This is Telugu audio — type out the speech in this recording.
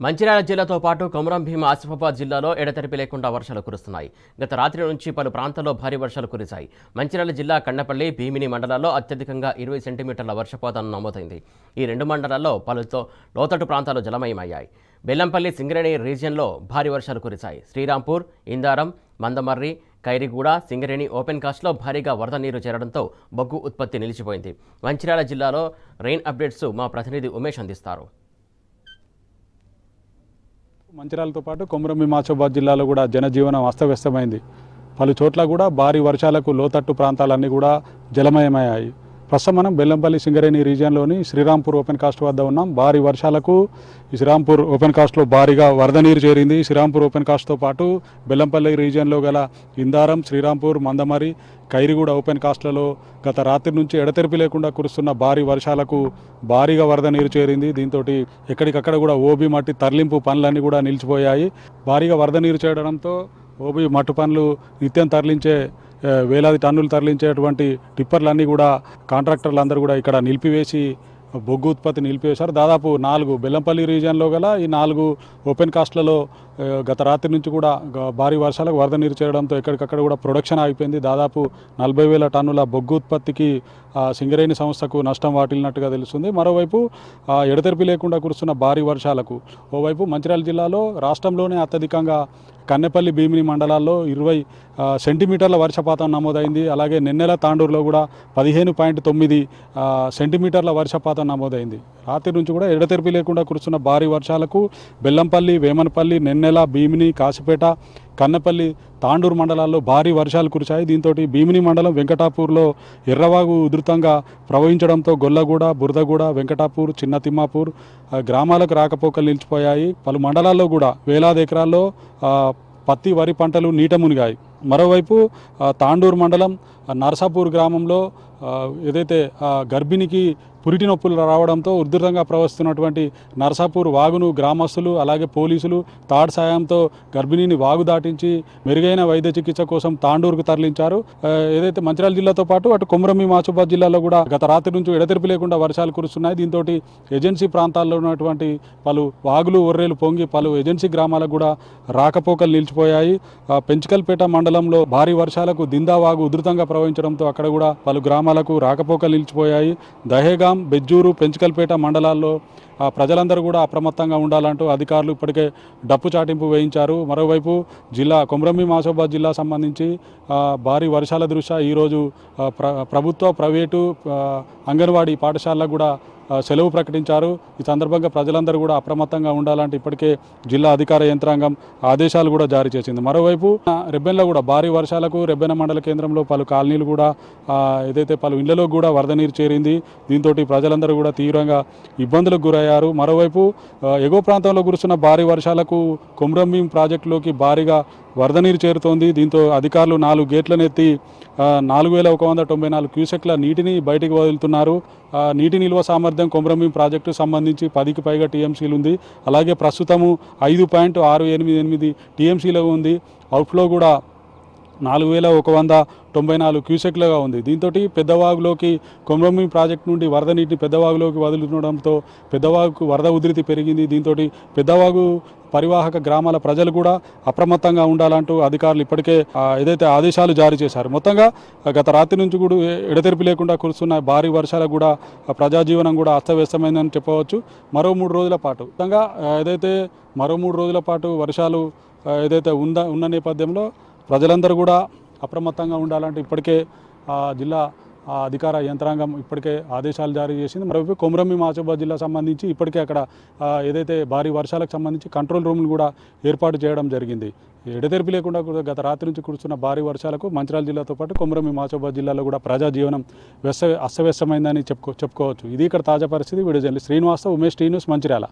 మంచిర్యాల జిల్లాతో పాటు కొమరం భీం ఆసిఫాబాద్ జిల్లాలో ఎడతెరిపి లేకుండా వర్షాలు కురుస్తున్నాయి. గత రాత్రి నుంచి పలు ప్రాంతాల్లో భారీ వర్షాలు కురిశాయి. మంచిర్యాల జిల్లా కన్నపల్లి, భీమిని మండలాల్లో అత్యధికంగా 20 సెంటీమీటర్ల వర్షపాతం నమోదైంది. ఈ రెండు మండలాల్లో పలుతో లోతట్టు ప్రాంతాలు జలమయమయ్యాయి. బెల్లంపల్లి, సింగరేణి రీజియన్లో భారీ వర్షాలు కురిశాయి. శ్రీరాంపూర్, ఇందారం, మందమర్రి, ఖైరిగూడ, సింగరేణి ఓపెన్ కాస్ట్లో భారీగా వరద నీరు చేరడంతో బొగ్గు ఉత్పత్తి నిలిచిపోయింది. మంచిర్యాల జిల్లాలో రెయిన్ అప్డేట్స్ మా ప్రతినిధి ఉమేష్ అందిస్తారు. మంచిర్యాలతో పాటు కొమరం భీం ఆసిఫాబాద్ జిల్లాలో కూడా జనజీవనం అస్తవ్యస్తమైంది. పలు చోట్ల కూడా భారీ వర్షాలకు లోతట్టు ప్రాంతాలన్నీ కూడా జలమయమయ్యాయి. ప్రస్తుతం మనం బెల్లంపల్లి, సింగరేణి రీజియన్లోని శ్రీరాంపూర్ ఓపెన్ కాస్ట్ వద్ద ఉన్నాం. భారీ వర్షాలకు ఈ శ్రీరాంపూర్ ఓపెన్ కాస్ట్లో భారీగా వరద నీరు చేరింది. శ్రీరాంపూర్ ఓపెన్ కాస్ట్తో పాటు బెల్లంపల్లి రీజియన్లో గల ఇందారం, శ్రీరాంపూర్, మందమరి, ఖైరిగూడ ఓపెన్ కాస్ట్లలో గత రాత్రి నుంచి ఎడతెరిపి లేకుండా కురుస్తున్న భారీ వర్షాలకు భారీగా వరద నీరు చేరింది. దీంతో ఎక్కడికక్కడ కూడా ఓబీ మట్టి తరలింపు పనులన్నీ కూడా నిలిచిపోయాయి. భారీగా వరద నీరు చేరడంతో ఓబీ మట్టు పనులు నిత్యం తరలించే వేలాది టన్నులు తరలించేటువంటి టిప్పర్లన్నీ కూడా కాంట్రాక్టర్లు అందరూ కూడా ఇక్కడ నిలిపివేసి బొగ్గు ఉత్పత్తి నిలిపివేశారు. దాదాపు 4 బెల్లంపల్లి రీజియన్లో గల ఈ 4 ఓపెన్ కాస్ట్లలో గత రాత్రి నుంచి కూడా భారీ వర్షాలకు వరద నీరు చేరడంతో ఎక్కడికక్కడ కూడా ప్రొడక్షన్ ఆగిపోయింది. దాదాపు 40,000 టన్నుల బొగ్గు ఉత్పత్తికి సింగరేణి సంస్థకు నష్టం వాటిల్లినట్టుగా తెలుస్తుంది. మరోవైపు ఎడతెరిపి లేకుండా కురుస్తున్న భారీ వర్షాలకు ఓవైపు మంచిర్యాల జిల్లాలో రాష్ట్రంలోనే అత్యధికంగా కన్నెపల్లి, భీమిని మండలాల్లో 20 సెంటీమీటర్ల వర్షపాతం నమోదైంది. అలాగే నెన్నెల, తాండూరులో కూడా 15.9 సెంటీమీటర్ల వర్షపాతం నమోదైంది. రాత్రి నుంచి కూడా ఎడతెరిపి లేకుండా కురుస్తున్న భారీ వర్షాలకు బెల్లంపల్లి, వేమనపల్లి, నెన్నెల, భీమిని, కాసిపేట, కన్నపల్లి, తాండూరు మండలాల్లో భారీ వర్షాలు కురిశాయి. దీంతో భీమిని మండలం వెంకటాపూర్లో ఎర్రవాగు ఉధృతంగా ప్రవహించడంతో గొల్లగూడ, బురదగూడ, వెంకటాపూర్, చిన్న తిమ్మాపూర్ గ్రామాలకు రాకపోకలు నిలిచిపోయాయి. పలు మండలాల్లో కూడా వేలాది ఎకరాల్లో పత్తి, వరి పంటలు నీట మునిగాయి. మరోవైపు తాండూరు మండలం నర్సాపూర్ గ్రామంలో ఏదైతే గర్భిణికి పురిటి నొప్పులు రావడంతో ఉధృతంగా ప్రవహిస్తున్నటువంటి నర్సాపూర్ వాగును గ్రామస్తులు అలాగే పోలీసులు తాడు సాయంతో గర్భిణిని వాగు దాటించి మెరుగైన వైద్య చికిత్స కోసం తాండూరుకు తరలించారు. ఏదైతే మంచిర్యాల జిల్లాతో పాటు అటు కొమరం భీం ఆసిఫాబాద్ జిల్లాలో కూడా గత రాత్రి నుంచి ఎడతెరిపి లేకుండా వర్షాలు కురుస్తున్నాయి. దీంతో ఏజెన్సీ ప్రాంతాల్లో ఉన్నటువంటి పలు వాగులు, ఒర్రేలు పొంగి పలు ఏజెన్సీ గ్రామాలకు కూడా రాకపోకలు నిలిచిపోయాయి. పెంచికల్పేట మండలంలో భారీ వర్షాలకు దిందా వాగు ఉధృతంగా ప్రవహించడంతో అక్కడ కూడా పలు గ్రామాలకు రాకపోకలు నిలిచిపోయాయి. దహేగాం, బెజ్జూరు, పెంచికల్పేట మండలాల్లో ప్రజలందరూ కూడా అప్రమత్తంగా ఉండాలంటూ అధికారులు ఇప్పటికే డప్పు చాటింపు వేయించారు. మరోవైపు కొమరం భీం ఆసిఫాబాద్ జిల్లా సంబంధించి భారీ వర్షాల దృష్ట్యా ఈరోజు ప్రభుత్వ, ప్రైవేటు అంగన్వాడీ పాఠశాలకు కూడా సెలవు ప్రకటించారు. ఈ సందర్భంగా ప్రజలందరూ కూడా అప్రమత్తంగా ఉండాలంటే ఇప్పటికే జిల్లా అధికార యంత్రాంగం ఆదేశాలు కూడా జారీ చేసింది. మరోవైపు రెబ్బెన్లో కూడా భారీ వర్షాలకు రెబ్బెన మండల కేంద్రంలో పలు కాలనీలు కూడా ఏదైతే పలు ఇళ్లలో కూడా వరద నీరు చేరింది. దీంతో ప్రజలందరూ కూడా తీవ్రంగా ఇబ్బందులకు గురయ్యారు. మరోవైపు ఎగువ ప్రాంతంలో కురుస్తున్న భారీ వర్షాలకు కొమరం భీం ప్రాజెక్టులోకి భారీగా వరద నీరు చేరుతోంది. దీంతో అధికారులు 4 గేట్లను ఎత్తి 4,194 క్యూసెక్ల నీటిని బయటికి వదులుతున్నారు. నీటి నిల్వ సామర్థ్యం కొమరం భీం ప్రాజెక్టు సంబంధించి 10కి పైగా టీఎంసీలు ఉంది. అలాగే ప్రస్తుతము 5.688 టీఎంసీలో ఉంది. అవుట్ఫ్లో కూడా 4,194 క్యూసెక్లుగా ఉంది. దీంతో పెద్దవాగులోకి కొమరం భీం ప్రాజెక్టు నుండి వరద నీటిని పెద్దవాగులోకి వదులుతుండడంతో పెద్దవాగుకు వరద ఉధృతి పెరిగింది. దీంతో పెద్దవాగు పరివాహక గ్రామాల ప్రజలు కూడా అప్రమత్తంగా ఉండాలంటూ అధికారులు ఇప్పటికే ఏదైతే ఆదేశాలు జారీ చేశారు. మొత్తంగా గత రాత్రి నుంచి కూడా ఎడతెరిపి లేకుండా కురుస్తున్న భారీ వర్షాలకు కూడా ప్రజాజీవనం కూడా అస్తవ్యస్తమైందని చెప్పవచ్చు. మరో 3 రోజుల పాటు మొత్తంగా ఏదైతే మరో 3 రోజుల పాటు వర్షాలు ఏదైతే ఉన్న నేపథ్యంలో ప్రజలందరూ కూడా అప్రమత్తంగా ఉండాలంటే ఇప్పటికే జిల్లా అధికార యంత్రాంగం ఇప్పటికే ఆదేశాలు జారీ చేసింది. మరోవైపు కొమరం భీం ఆసిఫాబాద్ జిల్లా సంబంధించి ఇప్పటికే అక్కడ ఏదైతే భారీ వర్షాలకు సంబంధించి కంట్రోల్ రూమ్లు కూడా ఏర్పాటు చేయడం జరిగింది. ఎడతెరిపి లేకుండా గత రాత్రి నుంచి కురుస్తున్న భారీ వర్షాలకు మంచిర్యాల జిల్లాతో పాటు కొమరం భీం ఆసిఫాబాద్ జిల్లాలో కూడా ప్రజాజీవనం అస్తవ్యస్తమైందని చెప్పుకోవచ్చు. ఇది ఇక్కడ తాజా పరిస్థితి. Video journalist Srinivasa, Umesh, T News, Mancherial.